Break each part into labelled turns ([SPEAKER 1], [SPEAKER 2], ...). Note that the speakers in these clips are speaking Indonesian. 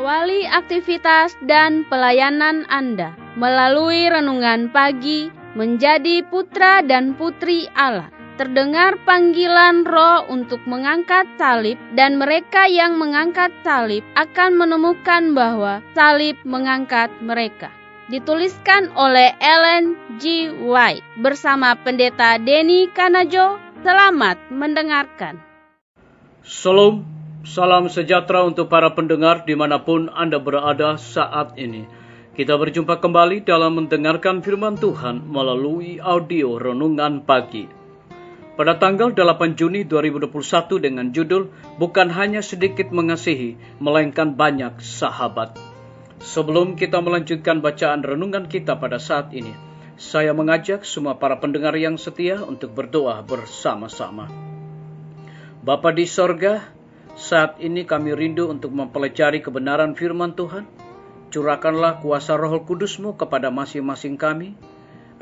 [SPEAKER 1] Awali aktivitas dan pelayanan Anda melalui renungan pagi menjadi putra dan putri Allah. Terdengar panggilan Roh untuk mengangkat salib, dan mereka yang mengangkat salib akan menemukan bahwa salib mengangkat mereka. Dituliskan oleh Ellen G. White bersama Pendeta Denny Kanajo. Selamat mendengarkan.
[SPEAKER 2] Shalom, salam sejahtera untuk para pendengar dimanapun Anda berada saat ini. Kita berjumpa kembali dalam mendengarkan firman Tuhan melalui audio Renungan Pagi. Pada tanggal 8 Juni 2021 dengan judul Bukan Hanya Sedikit Mengasihi, Melainkan Banyak Sahabat. Sebelum kita melanjutkan bacaan renungan kita pada saat ini, saya mengajak semua para pendengar yang setia untuk berdoa bersama-sama. Bapa di sorga, saat ini kami rindu untuk mempelajari kebenaran firman Tuhan. Curahkanlah kuasa Roh Kudus-Mu kepada masing-masing kami,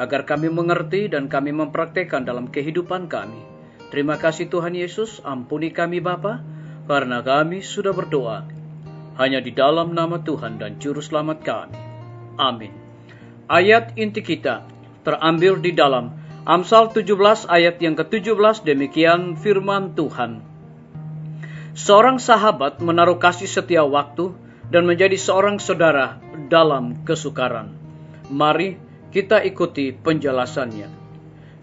[SPEAKER 2] agar kami mengerti dan kami mempraktekkan dalam kehidupan kami. Terima kasih Tuhan Yesus, ampuni kami Bapa, karena kami sudah berdoa hanya di dalam nama Tuhan dan Juru Selamat kami. Amin. Ayat inti kita terambil di dalam Amsal 17 ayat yang ke-17, demikian firman Tuhan. Seorang sahabat menaruh kasih setia waktu dan menjadi seorang saudara dalam kesukaran. Mari kita ikuti penjelasannya.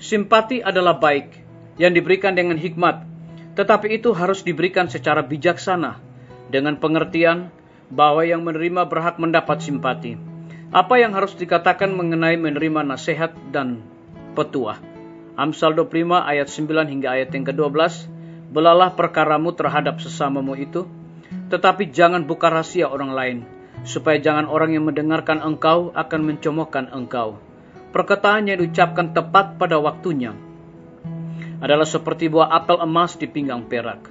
[SPEAKER 2] Simpati adalah baik yang diberikan dengan hikmat, tetapi itu harus diberikan secara bijaksana, dengan pengertian bahwa yang menerima berhak mendapat simpati. Apa yang harus dikatakan mengenai menerima nasihat dan petuah? Amsal 25 ayat 9 hingga ayat yang ke-12. Belalah perkaramu terhadap sesamamu itu, tetapi jangan buka rahasia orang lain, supaya jangan orang yang mendengarkan engkau akan mencemoohkan engkau. Perkataan yang diucapkan tepat pada waktunya adalah seperti buah apel emas di pinggang perak.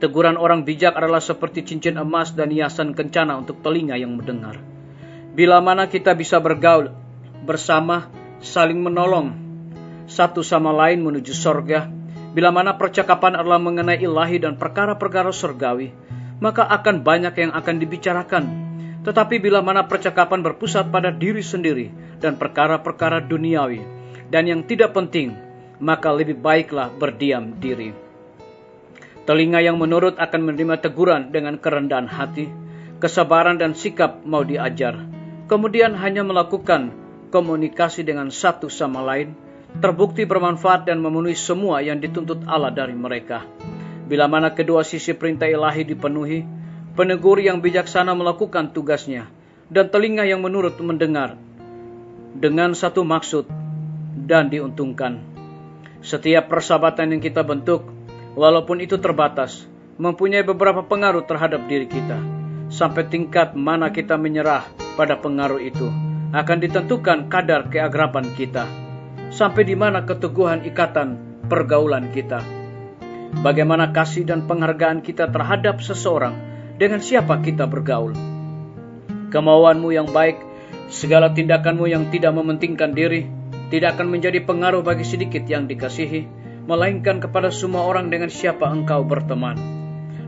[SPEAKER 2] Teguran orang bijak adalah seperti cincin emas dan hiasan kencana untuk telinga yang mendengar. Bila mana kita bisa bergaul bersama, saling menolong satu sama lain menuju sorga, bila mana percakapan adalah mengenai ilahi dan perkara-perkara surgawi, maka akan banyak yang akan dibicarakan. Tetapi bila mana percakapan berpusat pada diri sendiri dan perkara-perkara duniawi dan yang tidak penting, maka lebih baiklah berdiam diri. Telinga yang menurut akan menerima teguran dengan kerendahan hati, kesabaran dan sikap mau diajar. Kemudian hanya melakukan komunikasi dengan satu sama lain, terbukti bermanfaat dan memenuhi semua yang dituntut Allah dari mereka. Bila mana kedua sisi perintah ilahi dipenuhi, penegur yang bijaksana melakukan tugasnya, dan telinga yang menurut mendengar dengan satu maksud dan diuntungkan. Setiap persahabatan yang kita bentuk, walaupun itu terbatas, mempunyai beberapa pengaruh terhadap diri kita. Sampai tingkat mana kita menyerah pada pengaruh itu, akan ditentukan kadar keagraban kita. Sampai di mana keteguhan ikatan pergaulan kita. Bagaimana kasih dan penghargaan kita terhadap seseorang, dengan siapa kita bergaul. Kemauanmu yang baik, segala tindakanmu yang tidak mementingkan diri, tidak akan menjadi pengaruh bagi sedikit yang dikasihi, melainkan kepada semua orang dengan siapa engkau berteman.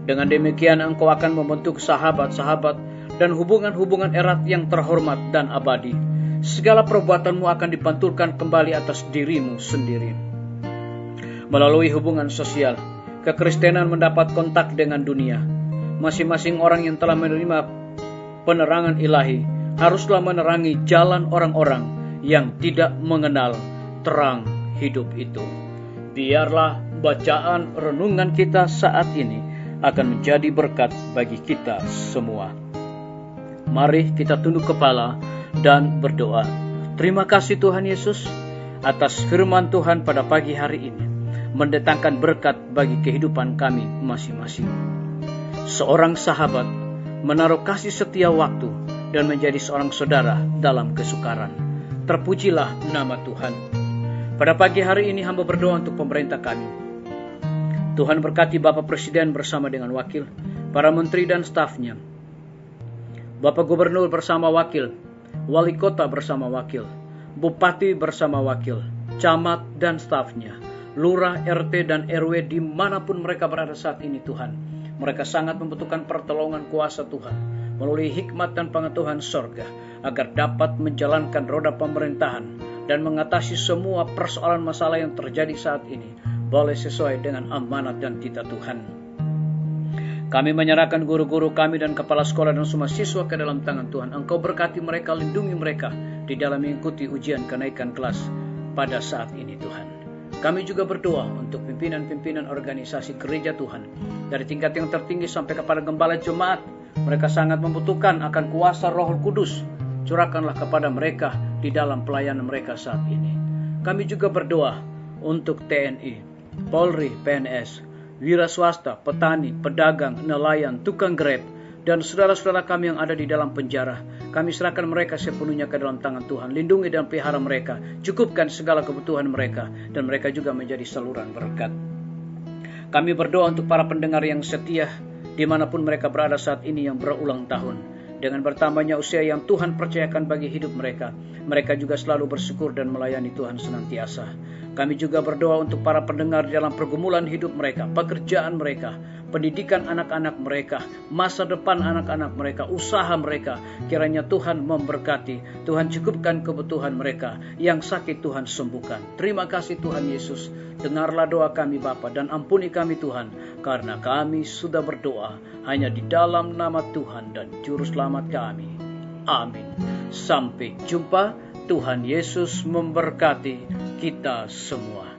[SPEAKER 2] Dengan demikian engkau akan membentuk sahabat-sahabat dan hubungan-hubungan erat yang terhormat dan abadi. Segala perbuatanmu akan dipantulkan kembali atas dirimu sendiri. Melalui hubungan sosial, kekristenan mendapat kontak dengan dunia. Masing-masing orang yang telah menerima penerangan ilahi haruslah menerangi jalan orang-orang yang tidak mengenal terang hidup itu. Biarlah bacaan renungan kita saat ini akan menjadi berkat bagi kita semua. Mari kita tunduk kepala dan berdoa. Terima kasih Tuhan Yesus atas firman Tuhan pada pagi hari ini, mendatangkan berkat bagi kehidupan kami masing-masing. Seorang sahabat menaruh kasih setia waktu dan menjadi seorang saudara dalam kesukaran. Terpujilah nama Tuhan. Pada pagi hari ini hamba berdoa untuk pemerintah kami. Tuhan berkati Bapak Presiden bersama dengan wakil, para menteri dan stafnya, Bapak Gubernur bersama wakil, Wali Kota bersama wakil, Bupati bersama wakil, Camat dan stafnya, Lurah, RT dan RW dimanapun mereka berada saat ini Tuhan. Mereka sangat membutuhkan pertolongan kuasa Tuhan. melalui hikmat dan pengetahuan sorga, agar dapat menjalankan roda pemerintahan dan mengatasi semua persoalan masalah yang terjadi saat ini, boleh sesuai dengan amanat dan titah Tuhan. Kami menyerahkan guru-guru kami dan kepala sekolah dan semua siswa ke dalam tangan Tuhan. Engkau berkati mereka, lindungi mereka di dalam mengikuti ujian kenaikan kelas pada saat ini Tuhan. Kami juga berdoa untuk pimpinan-pimpinan organisasi gereja Tuhan, dari tingkat yang tertinggi sampai kepada gembala jemaat. Mereka sangat membutuhkan akan kuasa Roh Kudus. Curahkanlah kepada mereka di dalam pelayanan mereka saat ini. Kami juga berdoa untuk TNI, Polri, PNS, wira swasta, petani, pedagang, nelayan, tukang grab, dan saudara-saudara kami yang ada di dalam penjara. Kami serahkan mereka sepenuhnya ke dalam tangan Tuhan. Lindungi dan pelihara mereka, cukupkan segala kebutuhan mereka, dan mereka juga menjadi saluran berkat. Kami berdoa untuk para pendengar yang setia, dimanapun mereka berada saat ini yang berulang tahun. Dengan bertambahnya usia yang Tuhan percayakan bagi hidup mereka, mereka juga selalu bersyukur dan melayani Tuhan senantiasa. Kami juga berdoa untuk para pendengar dalam pergumulan hidup mereka, pekerjaan mereka, pendidikan anak-anak mereka, masa depan anak-anak mereka, usaha mereka. Kiranya Tuhan memberkati, Tuhan cukupkan kebutuhan mereka, yang sakit Tuhan sembuhkan. Terima kasih Tuhan Yesus, dengarlah doa kami Bapa, dan ampuni kami Tuhan, karena kami sudah berdoa hanya di dalam nama Tuhan dan Juru Selamat kami. Amin. Sampai jumpa. Tuhan Yesus memberkati kita semua.